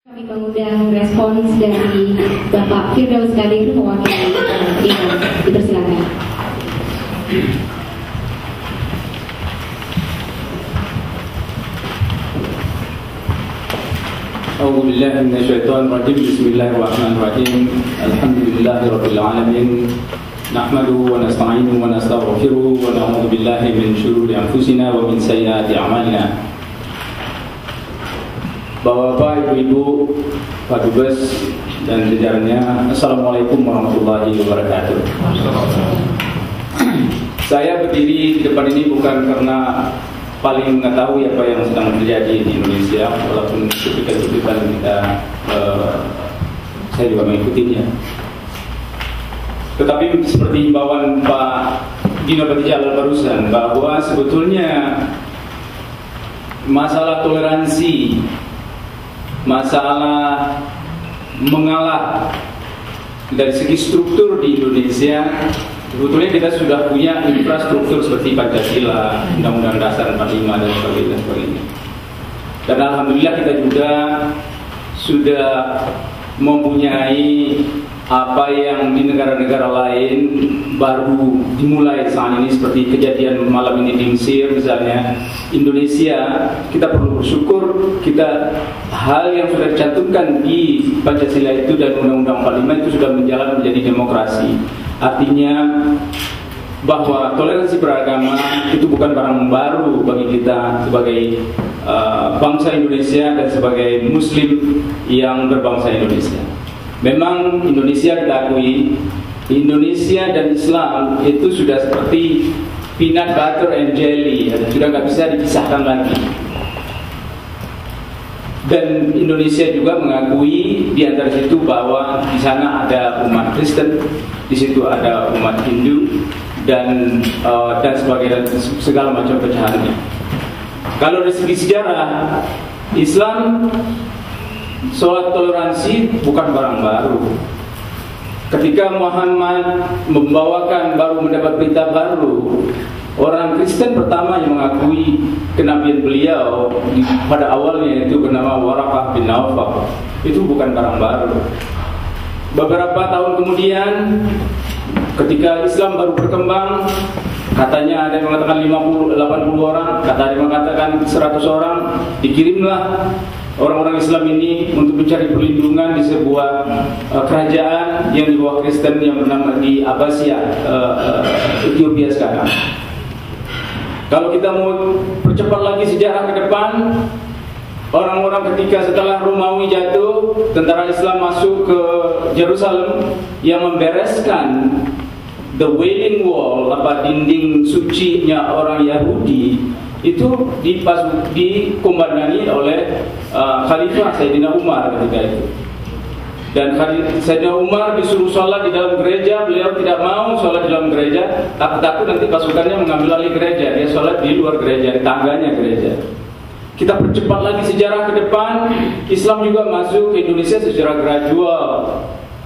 Kami mengundang respons dari Bapak Firdaus Kadir mewakili Imam. Dipersilakan. A'udzu billahi minasyaitonir rajim. Bismillahirrahmanirrahim. Alhamdulillahirabbil alamin. Nahmaduhu wa nasta'inuhu wa nastaghfiruh wa na'udzu billahi min shururi anfusina wa min sayyiati a'malina. Bapak-bapak, ibu-ibu, Pak Dubes dan jajarannya, Assalamualaikum warahmatullahi wabarakatuh. Saya berdiri di depan ini bukan karena paling mengetahui apa yang sedang terjadi di Indonesia, walaupun cuplikan-cuplikan kita saya juga mengikutinya. Tetapi seperti himbauan Pak Dino Batijala barusan, bahwa sebetulnya masalah toleransi, masalah mengalah dari segi struktur di Indonesia, sebetulnya kita sudah punya infrastruktur seperti Pancasila, Undang-Undang Dasar 45 dan sebagainya. Dan alhamdulillah kita juga sudah mempunyai apa yang di negara-negara lain baru dimulai saat ini, seperti kejadian malam ini di Mesir misalnya. Indonesia, kita perlu bersyukur kita hal yang sudah dicantumkan di Pancasila itu dan Undang-Undang 45 itu sudah menjalan menjadi demokrasi. Artinya bahwa toleransi beragama itu bukan barang baru bagi kita sebagai bangsa Indonesia dan sebagai Muslim yang berbangsa Indonesia. Memang Indonesia, kita akui, Indonesia dan Islam itu sudah seperti peanut butter and jelly, sudah nggak bisa dipisahkan lagi. Dan Indonesia juga mengakui di antara situ bahwa di sana ada umat Kristen, di situ ada umat Hindu dan sebagainya, segala macam pecahannya. Kalau dari segi sejarah, Islam sholat toleransi bukan barang baru. Ketika Muhammad membawakan, baru mendapat berita baru, orang Kristen pertama yang mengakui kenabian beliau pada awalnya itu bernama Waraqah bin Nawfal. Itu bukan barang baru. Beberapa tahun kemudian, ketika Islam baru berkembang, katanya ada yang mengatakan 80 orang, kata ada yang mengatakan 100 orang, dikirimlah orang-orang Islam ini untuk mencari perlindungan di sebuah kerajaan yang di bawah Kristen yang bernama di Abbasiyah, Ethiopia sekarang. Kalau kita mau percepat lagi sejarah ke depan, orang-orang ketika setelah Romawi jatuh, tentara Islam masuk ke Yerusalem yang membereskan the Wailing Wall, dinding sucinya orang Yahudi, itu dikomandani oleh Khalifah Sayyidina Umar ketika itu. Dan Sayyidina Umar disuruh sholat di dalam gereja, beliau tidak mau sholat di dalam gereja, takut nanti pasukannya mengambil alih gereja, dia sholat di luar gereja, di tangganya gereja. Kita percepat lagi sejarah ke depan, Islam juga masuk ke Indonesia secara gradual.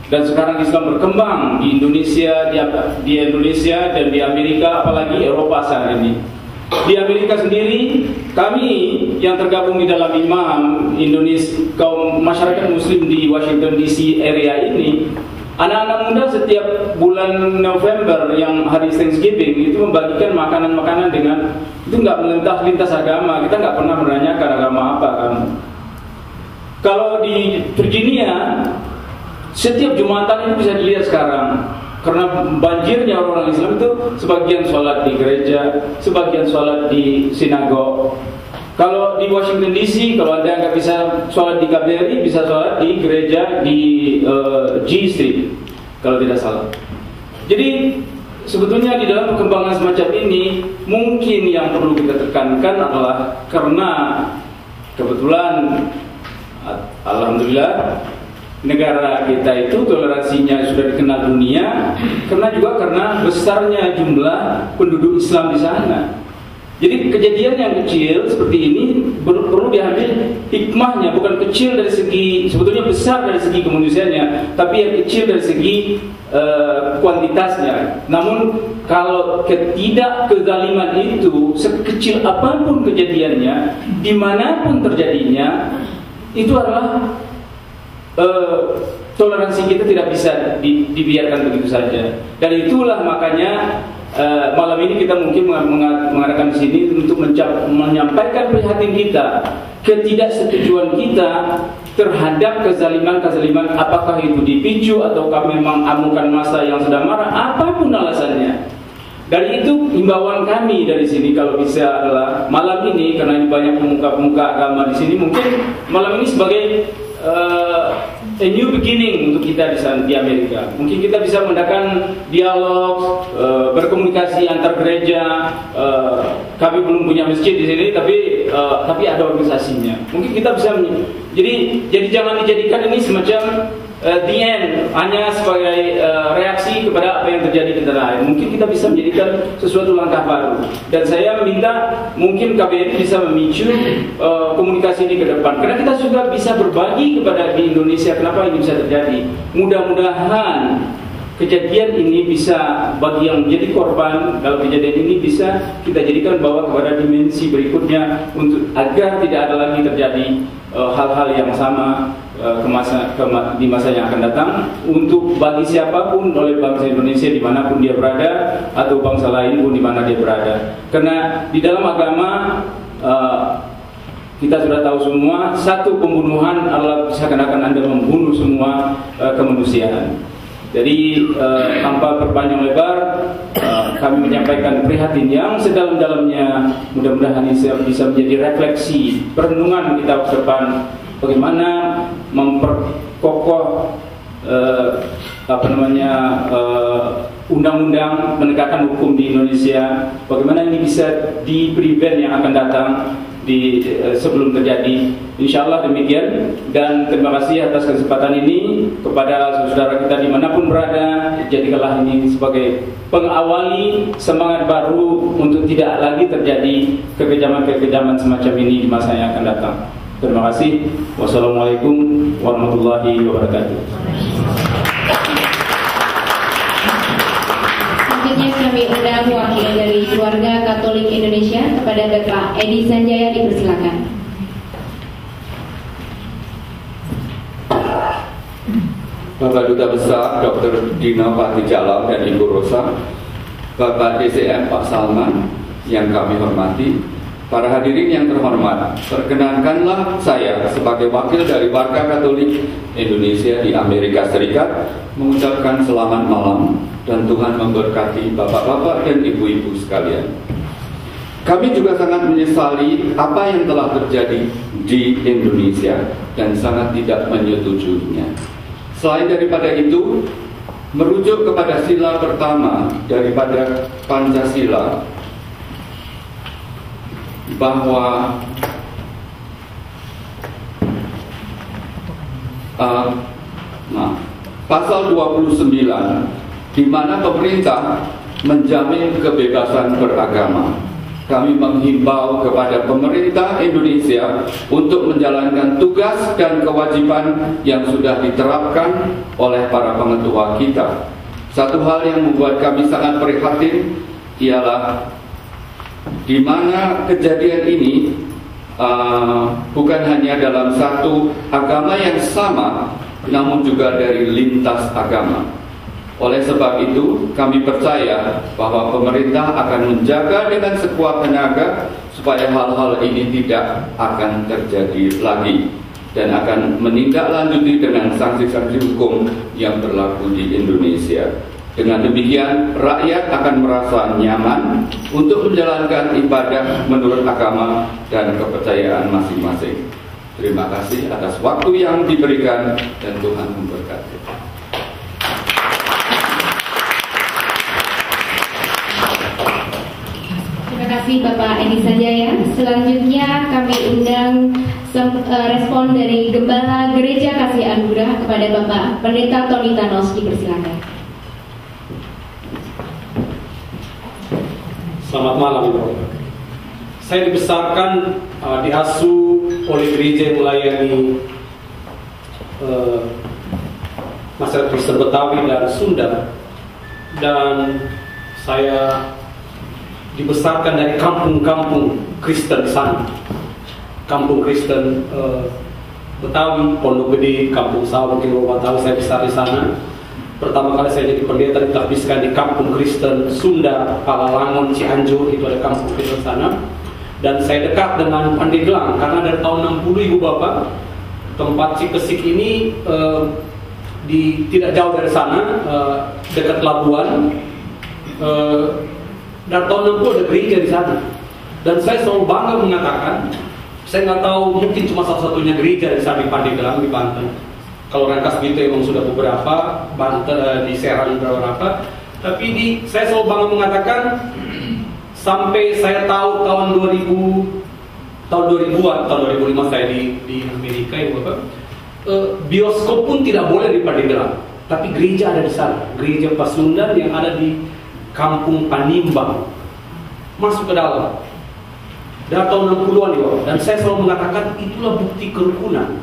Dan sekarang Islam berkembang di Indonesia, di Indonesia dan di Amerika, apalagi Eropa saat ini. Di Amerika sendiri, kami yang tergabung di dalam Imam Indonesia, kaum masyarakat Muslim di Washington DC area ini, anak-anak muda setiap bulan November yang hari Thanksgiving itu membagikan makanan-makanan dengan itu nggak melintas agama. Kita nggak pernah menanyakan agama apa kamu. Kalau di Virginia, setiap Jumatan itu bisa dilihat sekarang. Karena banjirnya orang Islam itu sebagian sholat di gereja, sebagian sholat di sinagog. Kalau di Washington DC, kalau Anda nggak bisa sholat di KBRI, bisa sholat di gereja di G Street, kalau tidak salah. Jadi sebetulnya di dalam perkembangan semacam ini, mungkin yang perlu kita tekankan adalah karena kebetulan, alhamdulillah, negara kita itu toleransinya sudah dikenal dunia, karena besarnya jumlah penduduk Islam di sana. Jadi kejadian yang kecil seperti ini perlu diambil hikmahnya, bukan kecil dari segi, sebetulnya besar dari segi kemanusiaannya, tapi yang kecil dari segi kuantitasnya. Namun kalau ketidakkezaliman itu, sekecil apapun kejadiannya, dimanapun terjadinya, itu adalah toleransi kita tidak bisa dibiarkan begitu saja. Dan itulah makanya malam ini kita mungkin mengadakan di sini untuk menyampaikan prihatin kita, ketidaksetujuan kita terhadap kezaliman-kezaliman, apakah itu dipicu ataukah memang amukan massa yang sedang marah, apapun alasannya. Dari itu himbauan kami dari sini kalau bisa adalah malam ini, karena ini banyak pemuka-pemuka agama di sini, mungkin malam ini sebagai a new beginning untuk kita di Amerika. Mungkin kita bisa mengadakan dialog, berkomunikasi antar gereja. Kami belum punya masjid di sini, tapi ada organisasinya. Mungkin kita bisa jadi jangan dijadikan ini semacam the end, hanya sebagai reaksi kepada apa yang terjadi di tanah air. Mungkin kita bisa menjadikan sesuatu langkah baru. Dan saya minta mungkin KBRI bisa memicu komunikasi ini ke depan, karena kita juga bisa berbagi kepada di Indonesia kenapa ini bisa terjadi. Mudah-mudahan kejadian ini bisa, bagi yang menjadi korban dalam kejadian ini, bisa kita jadikan bawa kepada dimensi berikutnya agar tidak ada lagi terjadi hal-hal yang sama di masa yang akan datang, untuk bagi siapapun oleh bangsa Indonesia dimanapun dia berada, atau bangsa lain pun di mana dia berada. Karena di dalam agama kita sudah tahu semua, satu pembunuhan adalah seakan-akan Anda membunuh semua kemanusiaan. Jadi tanpa berpanjang lebar, kami menyampaikan prihatin yang sedalam-dalamnya. Mudah-mudahan bisa menjadi refleksi perenungan kita ke depan, bagaimana memperkokoh undang-undang penegakan hukum di Indonesia, bagaimana ini bisa di-prevent yang akan datang sebelum terjadi. Insyaallah demikian, dan terima kasih atas kesempatan ini kepada saudara kita dimanapun berada. Jadikanlah ini sebagai pengawali semangat baru untuk tidak lagi terjadi kekejaman-kekejaman semacam ini di masa yang akan datang. Terima kasih. Wassalamualaikum warahmatullahi wabarakatuh. Selanjutnya kami undang wakil dari Keluarga Katolik Indonesia kepada Bapak Edi Sanjaya, dipersilakan. Bapak Duta Besar Dr. Dina Patijalal dan Ibu Rosa, Bapak DCM Pak Salman yang kami hormati, para hadirin yang terhormat, perkenankanlah saya sebagai wakil dari warga Katolik Indonesia di Amerika Serikat mengucapkan selamat malam dan Tuhan memberkati bapak-bapak dan ibu-ibu sekalian. Kami juga sangat menyesali apa yang telah terjadi di Indonesia dan sangat tidak menyetujuinya. Selain daripada itu, merujuk kepada sila pertama daripada Pancasila, bahwa pasal 29 di mana pemerintah menjamin kebebasan beragama. Kami menghimbau kepada pemerintah Indonesia untuk menjalankan tugas dan kewajiban yang sudah diterapkan oleh para pengetua kita. Satu hal yang membuat kami sangat prihatin ialah di mana kejadian ini bukan hanya dalam satu agama yang sama, namun juga dari lintas agama. Oleh sebab itu, kami percaya bahwa pemerintah akan menjaga dengan sekuat tenaga supaya hal-hal ini tidak akan terjadi lagi, dan akan menindaklanjuti dengan sanksi-sanksi hukum yang berlaku di Indonesia. Dengan demikian, rakyat akan merasa nyaman untuk menjalankan ibadah menurut agama dan kepercayaan masing-masing. Terima kasih atas waktu yang diberikan, dan Tuhan memberkati. Terima kasih Bapak Edi Sanjaya. Selanjutnya kami undang respon dari Gembala Gereja Kasih Anugerah kepada Bapak Pendeta Tony Thanos, dipersilakan. Selamat malam, Ibu. Saya dibesarkan, diasuh oleh gereja yang melayani masyarakat Kristen Betawi dan Sunda, dan saya dibesarkan dari kampung-kampung Kristen di sana, kampung Kristen Betawi, Pondok Gede, Kampung Sawah, mungkin Bapak tahu saya besar di sana. Pertama kali saya jadi pendeta ditahbiskan di Kampung Kristen Sunda, Palalangon, Cianjur, itu ada kampung Kristen sana. Dan saya dekat dengan Pandeglang karena dari tahun 60 Ibu Bapak, tempat Cikesik ini tidak jauh dari sana, dekat Labuan. Dan tahun 60 ada gereja di sana. Dan saya selalu bangga mengatakan, saya nggak tahu, mungkin cuma satu-satunya gereja di sana di Pandeglang, di Banten. Kalau Rangkas gitu emang sudah beberapa, Banten di Serang beberapa. Tapi saya selalu bangga mengatakan, sampai saya tahu tahun 2000-an, tahun 2005 saya di Amerika, Ibu Bapak, bioskop pun tidak boleh di Pandeglang. Tapi gereja ada di sana, gereja Pasundan yang ada di Kampung Panimbang, masuk ke dalam. Dari tahun 60-an ya, dan saya selalu mengatakan itulah bukti kerukunan.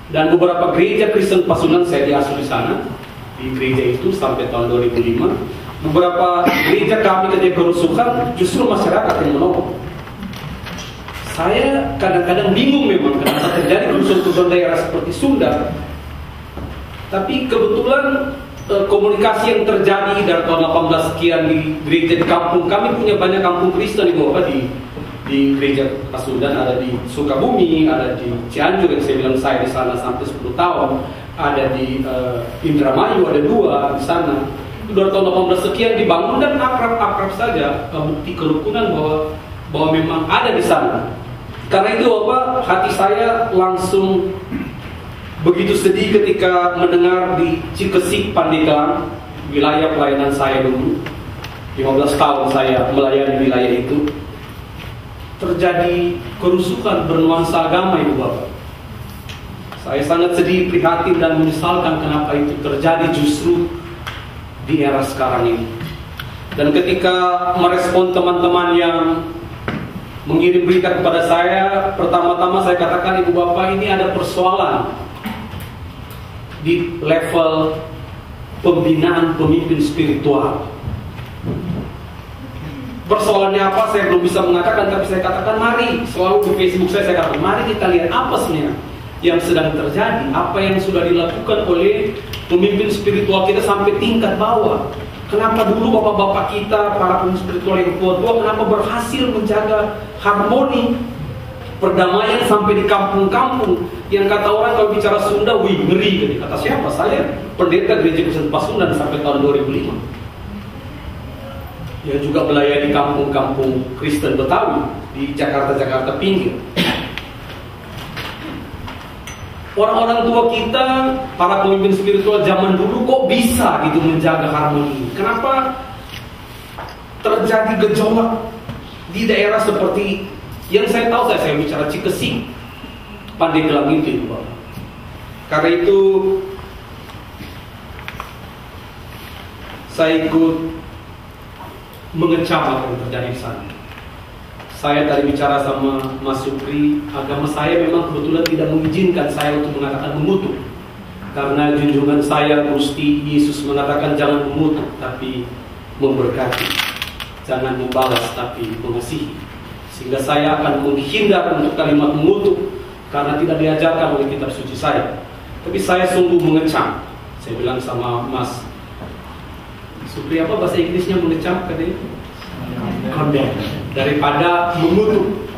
Dan beberapa gereja Kristen Pasundan saya diasuh di sana, di gereja itu sampai tahun 2005. Beberapa gereja kami ketika kerusuhan justru masyarakat yang menolong. Saya kadang-kadang bingung memang kenapa terjadi kerusuhan daerah seperti Sunda. Tapi kebetulan komunikasi yang terjadi dari tahun 18 sekian di gereja di kampung, kami punya banyak kampung Kristen di bawah di gereja Pasundan, ada di Sukabumi, ada di Cianjur yang saya bilang saya di sana sampai 10 tahun, ada di Indramayu, ada 2 di sana. Itu dari tahun 18 sekian dibangun dan akrab-akrab saja, bukti kerukunan bahwa memang ada di sana. Karena itu Bapak, hati saya langsung begitu sedih ketika mendengar di Cikesik, Pandeglang, wilayah pelayanan saya dulu, 15 tahun saya melayani wilayah itu, terjadi kerusuhan bernuansa agama, Ibu Bapak. Saya sangat sedih, prihatin dan menyesalkan kenapa itu terjadi justru di era sekarang ini. Dan ketika merespon teman-teman yang mengirim berita kepada saya, pertama-tama saya katakan, Ibu Bapak, ini ada persoalan di level pembinaan pemimpin spiritual. Persoalannya apa saya belum bisa mengatakan, tapi saya katakan mari, selalu di Facebook saya katakan mari kita lihat apa sebenarnya yang sedang terjadi, apa yang sudah dilakukan oleh pemimpin spiritual kita sampai tingkat bawah. Kenapa dulu bapak-bapak kita, para pemimpin spiritual yang tua-tua, kenapa berhasil menjaga harmoni, perdamaian sampai di kampung-kampung. Yang kata orang kalau bicara Sunda, wih ngeri. Kata siapa? Saya pendeta gereja Kristen Pasundan sampai tahun 2005. Yang juga melayani kampung-kampung Kristen Betawi di Jakarta pinggir. Orang-orang tua kita, para pemimpin spiritual zaman dulu kok bisa gitu menjaga harmoni? Kenapa terjadi gejolak di daerah seperti yang saya tahu, saya bicara Cikesik, Pandeglang itu, Pak. Karena itu saya ikut mengecam apa yang terjadi di sana. Saya tadi bicara sama Mas Supri, agama saya memang kebetulan tidak mengizinkan saya untuk mengatakan mengutuk. Karena junjungan saya, Gusti Yesus mengatakan jangan mengutuk tapi memberkati, jangan membalas tapi mengasihi. Sehingga saya akan menghindar untuk kalimat mengutuk karena tidak diajarkan oleh kitab suci saya. Tapi saya sungguh mengecam. Saya bilang sama Mas Supri, apa bahasa Inggrisnya mengecam katanya? Condemn. Daripada mengutuk.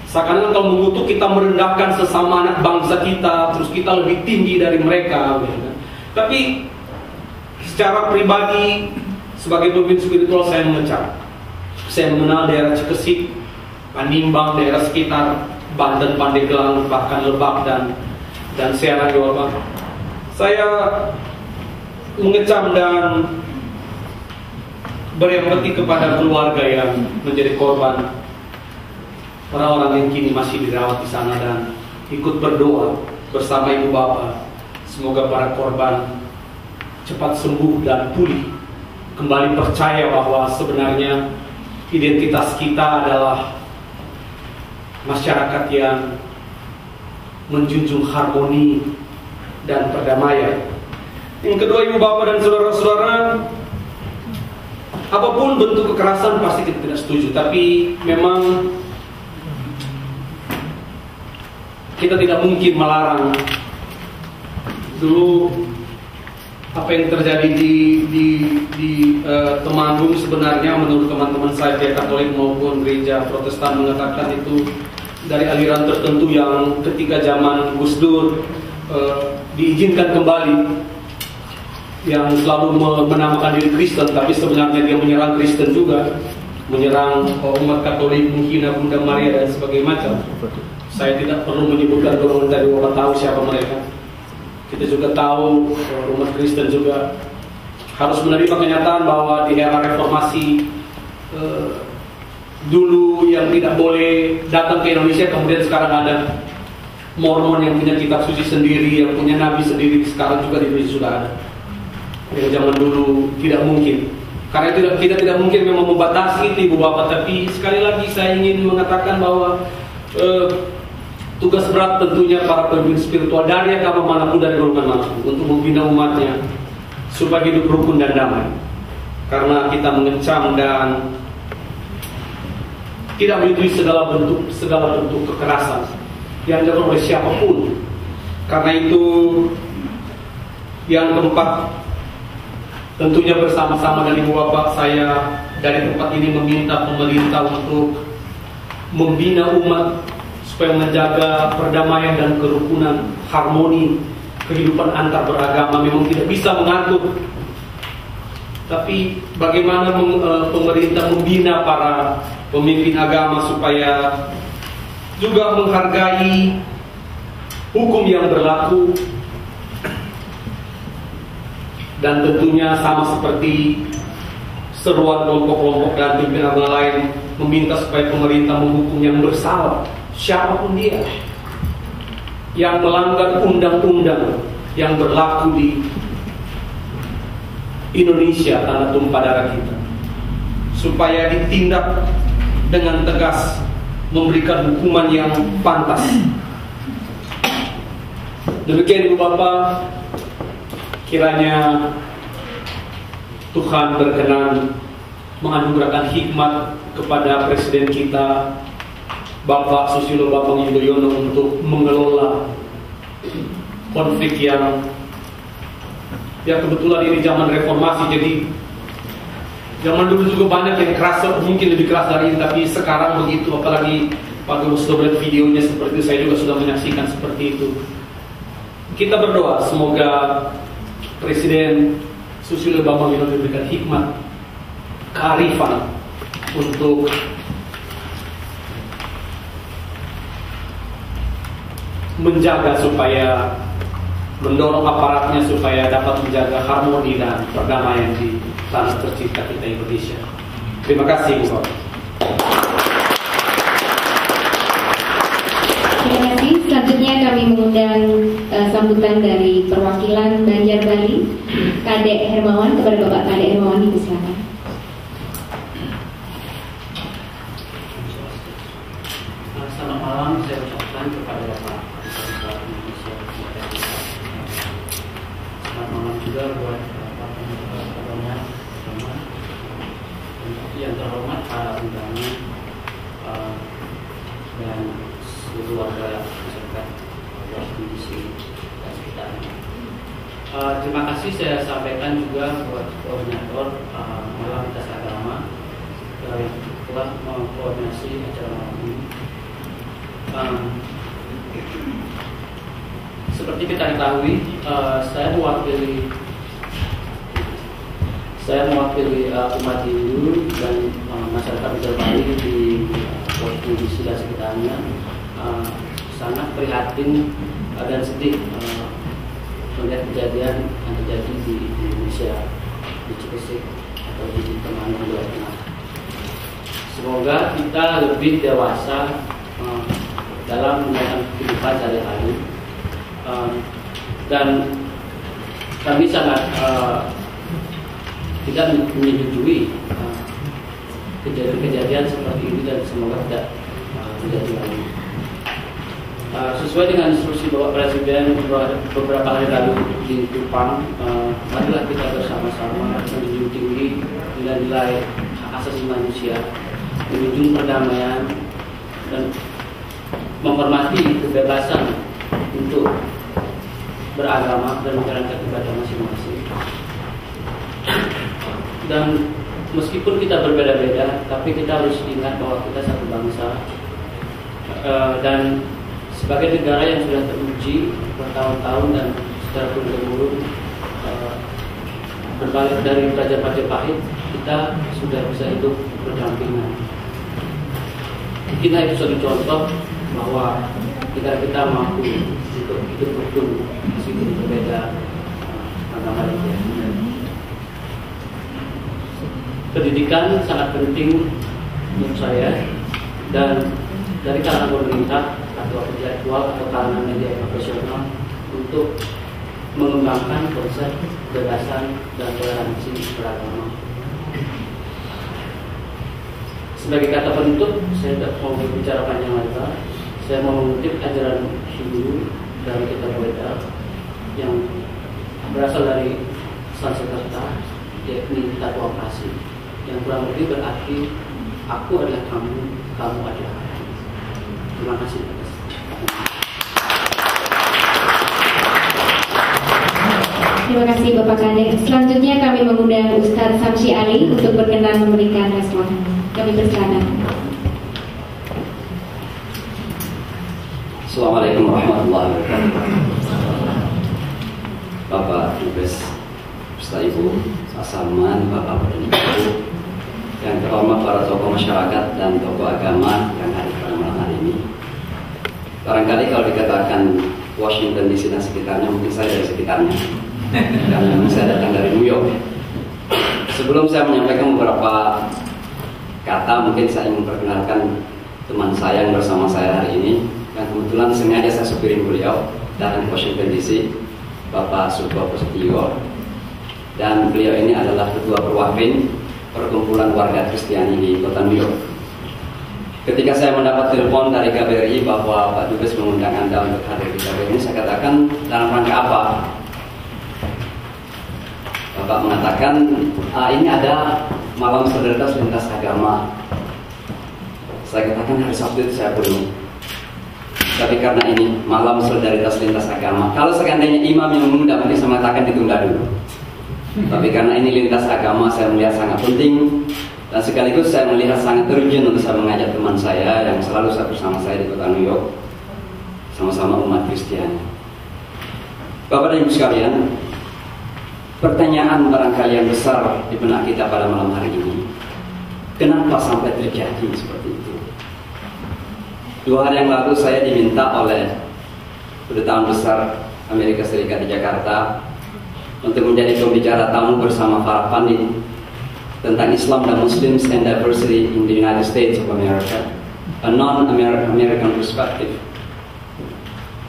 Seakan-akan kalau mengutuk kita merendahkan sesama anak bangsa kita, terus kita lebih tinggi dari mereka. Tapi secara pribadi sebagai pemimpin spiritual saya mengecam. Saya mengenal daerah Cikesik, Panimbang, daerah sekitar Banten, Pandeglang, bahkan Lebak dan Serang, Jawa. Saya mengecam dan berempati kepada keluarga yang menjadi korban, orang-orang yang kini masih dirawat di sana, dan ikut berdoa bersama Ibu Bapak. Semoga para korban cepat sembuh dan pulih, kembali percaya bahwa sebenarnya identitas kita adalah masyarakat yang menjunjung harmoni dan perdamaian. Yang kedua, Ibu Bapak dan saudara-saudara, apapun bentuk kekerasan pasti kita tidak setuju, tapi memang kita tidak mungkin melarang. Dulu apa yang terjadi di Temanggung sebenarnya menurut teman-teman saya baik Katolik maupun gereja Protestan mengatakan itu dari aliran tertentu yang ketika zaman Gus Dur diizinkan kembali, yang selalu menamakan diri Kristen tapi sebenarnya dia menyerang Kristen juga, menyerang umat Katolik, menghina Bunda Maria dan sebagainya macam. Saya tidak perlu menyebutkan golongan dari orang tahu siapa mereka. Kita juga tahu umat Kristen juga harus menerima kenyataan bahwa di era reformasi dulu yang tidak boleh datang ke Indonesia, kemudian sekarang ada Mormon yang punya kitab suci sendiri, yang punya nabi sendiri, sekarang juga di Indonesia sudah ada. Yang zaman dulu tidak mungkin. Karena kita tidak mungkin memang membatasi itu Ibu Bapak, tapi sekali lagi saya ingin mengatakan bahwa tugas berat tentunya para pemimpin spiritual dari agama manapun, dari golongan manapun, untuk membina umatnya supaya hidup rukun dan damai. Karena kita mengecam dan tidak menyetujui segala bentuk kekerasan yang dilakukan oleh siapapun. Karena itu yang keempat, tentunya bersama-sama dengan Ibu Bapak, saya dari tempat ini meminta pemerintah untuk membina umat supaya menjaga perdamaian dan kerukunan, harmoni kehidupan antar beragama. Memang tidak bisa mengatur, tapi bagaimana pemerintah membina para pemimpin agama supaya juga menghargai hukum yang berlaku. Dan tentunya sama seperti seruan kelompok-kelompok dan pimpinan agama lain, meminta supaya pemerintah menghukum yang bersalah, siapapun dia, yang melanggar undang-undang yang berlaku di Indonesia, tanah tumpah darah kita, supaya ditindak dengan tegas, memberikan hukuman yang pantas. Demikian Ibu Bapak, kiranya Tuhan berkenan menganugerahkan hikmat kepada Presiden kita Bapak Susilo Bambang Yudhoyono untuk mengelola konflik yang kebetulan ini zaman reformasi, jadi zaman dulu juga banyak yang keras, mungkin lebih keras dari ini, tapi sekarang begitu, apalagi Pak Gubernur sudah melihat videonya seperti itu, saya juga sudah menyaksikan seperti itu. Kita berdoa semoga Presiden Susilo Bambang Yudhoyono diberikan hikmat, kearifan untuk menjaga, supaya mendorong aparatnya supaya dapat menjaga harmoni dan perdamaian di tanah tercinta kita Indonesia. Terima kasih Bu Bapak. Terima kasih. Selanjutnya kami mengundang sambutan dari perwakilan Banjar Bali, Kadek Hermawan. Kepada Bapak Kadek Hermawan, silakan. Selamat malam, saya ucapkan kepada Bapak Indonesia. Selamat malam juga buat Bapak Ketua yang terhormat para undangan dan seluruh warga masyarakat di sini dan sekitarnya. Terima kasih saya sampaikan juga buat koordinator Malam Lintas Agama yang telah mengkoordinasi acara malam ini. Seperti kita ketahui, saya mewakili umat Hindu dan masyarakat Banjar Bali di provinsi dan sekitarnya, sangat prihatin dan sedih melihat kejadian yang terjadi di Indonesia, di Cikesik atau di Temanggung, Jawa Tengah. Semoga kita lebih dewasa dalam menjalankan kehidupan sehari-hari, dan kami sangat tidak menyetujui kejadian-kejadian seperti ini, dan semoga tidak terjadi lagi. Sesuai dengan instruksi Bapak Presiden beberapa hari lalu di Kupang, marilah kita bersama-sama menjunjung tinggi nilai-nilai hak asasi manusia, menjunjung perdamaian, dan menghormati kebebasan untuk beragama dan menjalankan ibadah masing-masing. Dan meskipun kita berbeda-beda, tapi kita harus ingat bahwa kita satu bangsa. Dan sebagai negara yang sudah teruji bertahun-tahun dan secara turun-temurun berbalik dari Raja Majapahit, kita sudah bisa hidup berdampingan. Kita itu suatu contoh bahwa kita mampu untuk hidup rukun meskipun berbeda agama itu. Pendidikan sangat penting menurut saya, dan dari kalangan pemerintah atau intelektual atau kalangan media profesional untuk mengembangkan konsep kebebasan dan toleransi beragama. Sebagai kata penutup, saya tidak mau berbicara panjang lebar. Saya mau mengutip ajaran Hindu dari kitab Weda yang berasal dari Sanskerta, yakni Tatwa Kasih, yang kurang lebih berarti aku adalah kamu, kamu adalah aku. Terima kasih atas. Terima kasih Bapak Kadek. Selanjutnya kami mengundang Ustadz Samsi Ali untuk berkenan memberikan respon. Kami persilakan. Assalamualaikum warahmatullahi wabarakatuh. Bapak Dubes, Ustaz Ibu, Pak Salman, Bapak dan Ibu, yang terhormat para tokoh masyarakat dan tokoh agama yang hadir pada malam hari ini. Barangkali kalau dikatakan Washington DC dan sekitarnya, mungkin saya dari sekitarnya, karena memang saya datang dari New York. Sebelum saya menyampaikan beberapa kata, mungkin saya ingin memperkenalkan teman saya yang bersama saya hari ini, yang kebetulan sengaja saya supirin beliau dari Washington DC, Bapak Sugro Prasetyo. Dan beliau ini adalah ketua perwakil perkumpulan warga Kristiani di kota New York. Ketika saya mendapat telepon dari KBRI bahwa Pak Dubes mengundang Anda untuk hadir di KBRI, saya katakan dalam rangka apa? Bapak mengatakan ini ada malam solidaritas lintas agama. Saya katakan hari Sabtu itu saya penuh. Tapi karena ini malam solidaritas lintas agama, kalau seandainya imam yang mengundang, mungkin saya mengatakan ditunda dulu. Tapi karena ini lintas agama, saya melihat sangat penting, dan sekaligus saya melihat sangat urgent untuk saya mengajak teman saya yang selalu bersama saya di kota New York, sama-sama umat Kristiani. Bapak dan Ibu sekalian, pertanyaan barangkali yang besar di benak kita pada malam hari ini, kenapa sampai terjadi seperti itu? 2 hari yang lalu saya diminta oleh Kedutaan Besar Amerika Serikat di Jakarta untuk menjadi pembicara tamu bersama para pandit tentang Islam dan Muslims and Diversity in the United States of America, a non-American perspective.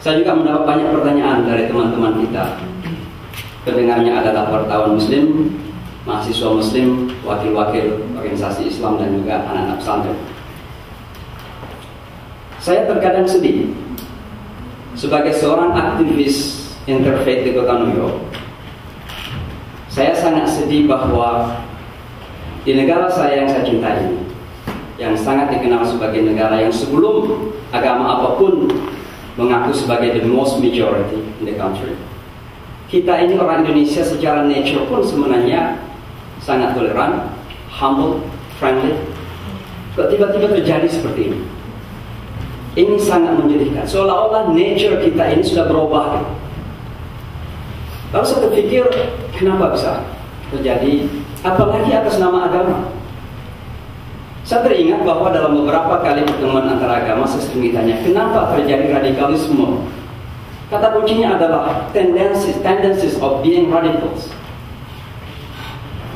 Saya juga mendapat banyak pertanyaan dari teman-teman kita. Pendengarnya adalah wartawan Muslim, mahasiswa Muslim, wakil-wakil organisasi Islam, dan juga anak-anak pesantren. Saya terkadang sedih sebagai seorang aktivis interfaith di kota New York. Saya sangat sedih bahwa di negara saya yang saya cintai ini, yang sangat dikenal sebagai negara yang sebelum agama apapun mengaku sebagai the most majority in the country, kita ini orang Indonesia secara nature pun sebenarnya sangat toleran, humble, friendly. Kok tiba-tiba terjadi seperti ini? Ini sangat menyedihkan. Seolah-olah nature kita ini sudah berubah. Lalu saya berpikir, kenapa bisa terjadi? Apalagi atas nama agama. Saya teringat bahwa dalam beberapa kali pertemuan antara agama, saya sering ditanya, kenapa terjadi radikalisme? Kata kuncinya adalah tendencies of being radicals.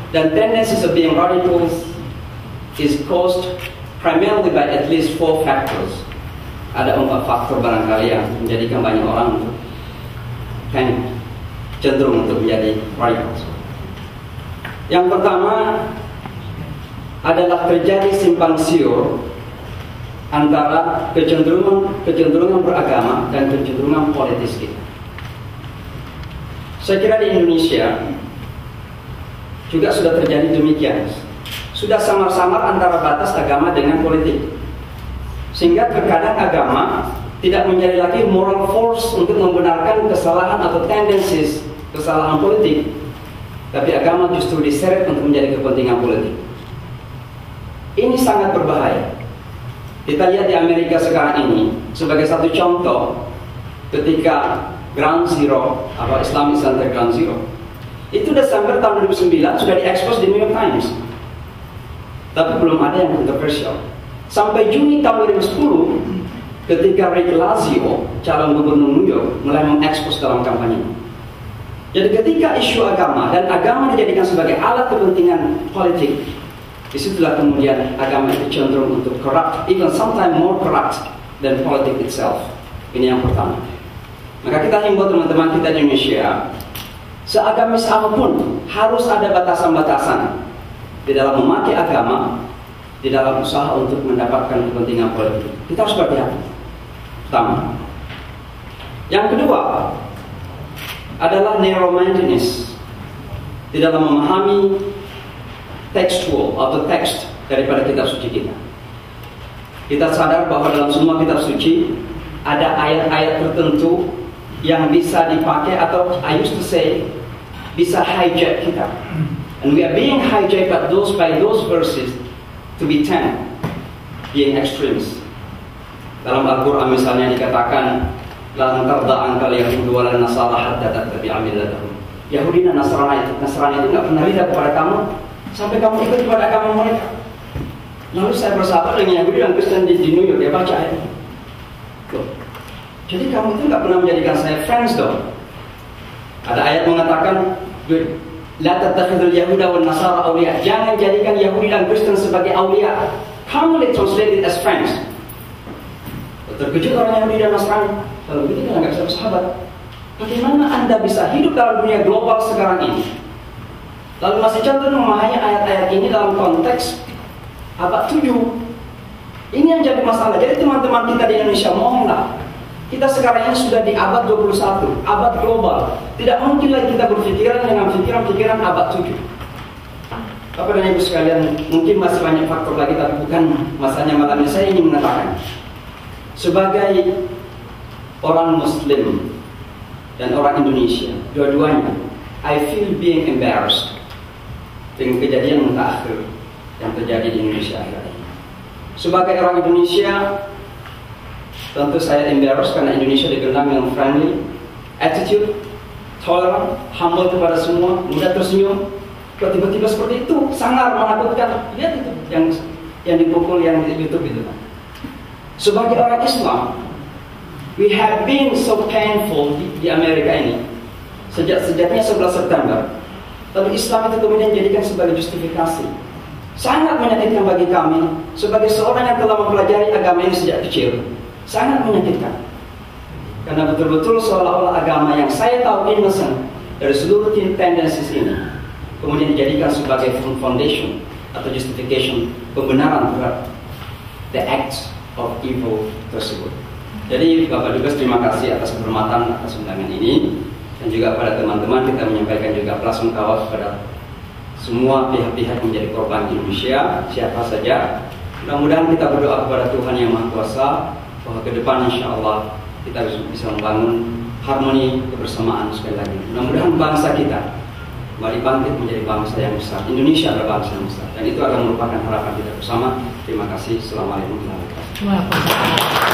Dan tendencies of being radicals is caused primarily by at least 4 factors. Ada 4 faktor barangkali yang menjadikan banyak orang cenderung untuk menjadi radicals. Yang pertama adalah terjadi simpang siur antara kecenderungan beragama dan kecenderungan politis kita. Saya kira di Indonesia juga sudah terjadi demikian. Sudah samar-samar antara batas agama dengan politik. Sehingga terkadang agama tidak menjadi lagi moral force untuk membenarkan kesalahan atau tendencies kesalahan politik, tapi agama justru diseret untuk menjadi kepentingan politik. Ini sangat berbahaya. Kita lihat di Amerika sekarang ini sebagai satu contoh, ketika Ground Zero atau Islamic Center Ground Zero itu Desember tahun 2009 sudah diekspos di New York Times, tapi belum ada yang kontroversial. Sampai Juni tahun 2010 ketika Rick Lazio, calon gubernur New York, mulai mengekspos dalam kampanye. Jadi ketika isu agama dan agama dijadikan sebagai alat kepentingan politik, disitulah kemudian agama itu cenderung untuk corrupt, even sometimes more corrupt than politik itself. Ini yang pertama. Maka kita himbau teman-teman kita di Indonesia, seagamis apapun harus ada batasan-batasan di dalam memakai agama, di dalam usaha untuk mendapatkan kepentingan politik. Kita harus berhati-hati. Pertama. Yang kedua adalah narrow-mindedness di dalam memahami tekstual atau teks daripada kitab suci kita. Kita sadar bahwa dalam semua kitab suci ada ayat-ayat tertentu yang bisa dipakai atau I used to say bisa hijack kita. And we are being hijacked by those verses to be being extremes. Dalam Al-Quran misalnya dikatakan la tarda ankal yahudu wal nasara hatta tattabi'a millatahum. Yahudi dan Nasrani itu nggak pernah ridha kepada kamu sampai kamu ikut kepada agama mereka. Lalu saya bersahabat dengan Yahudi dan Kristen di New York, dia baca ayat. Jadi kamu itu nggak pernah menjadikan saya friends dong. Ada ayat mengatakan la tattakhidul yahuda wan nasara awliya. Jangan jadikan Yahudi dan Kristen sebagai awliya. Commonly translated as friends. Terkejut orang Yahudi dan Nasrani. Kalau begitu kan nggak bisa bersahabat. Bagaimana Anda bisa hidup dalam dunia global sekarang ini? Lalu masih cenderung memahami ayat-ayat ini dalam konteks abad 7. Ini yang jadi masalah. Jadi teman-teman kita di Indonesia, mohonlah. Kita sekarang ini sudah di abad 21, abad global. Tidak mungkin lagi kita berpikiran dengan pikiran-pikiran abad 7. Bapak dan Ibu sekalian, mungkin masih banyak faktor lagi, tapi bukan masanya malam ini. Saya ingin mengatakan, sebagai orang Muslim dan orang Indonesia, dua-duanya, I feel being embarrassed dengan kejadian mutakhir yang terjadi di Indonesia akhir-akhir ini. Sebagai orang Indonesia, tentu saya embarrassed karena Indonesia dikenal dengan friendly attitude, tolerant, humble kepada semua, mudah tersenyum. Tiba-tiba seperti itu, sangat menakutkan. Lihat itu yang dipukul yang di YouTube itu. Sebagai orang Islam, we have been so painful di Amerika ini sejaknya 11 September. Tapi Islam itu kemudian dijadikan sebagai justifikasi. Sangat menyakitkan bagi kami sebagai seorang yang telah mempelajari agama ini sejak kecil. Sangat menyakitkan. Karena betul-betul seolah-olah agama yang saya tahu innocent dari seluruh tendencies ini kemudian dijadikan sebagai foundation atau justification, pembenaran terhadap the acts of evil tersebut. Jadi Bapak Dubes terima kasih atas kehormatan atas undangan ini, dan juga pada teman-teman kita menyampaikan juga belasungkawa kepada semua pihak-pihak yang menjadi korban di Indonesia, siapa saja. Mudah-mudahan kita berdoa kepada Tuhan Yang Maha Kuasa bahwa ke depan insya Allah kita bisa membangun harmoni kebersamaan sekali lagi. Mudah-mudahan bangsa kita kembali bangkit menjadi bangsa yang besar. Indonesia adalah bangsa yang besar, dan itu akan merupakan harapan kita bersama. Terima kasih. Assalamualaikum warahmatullahi wabarakatuh.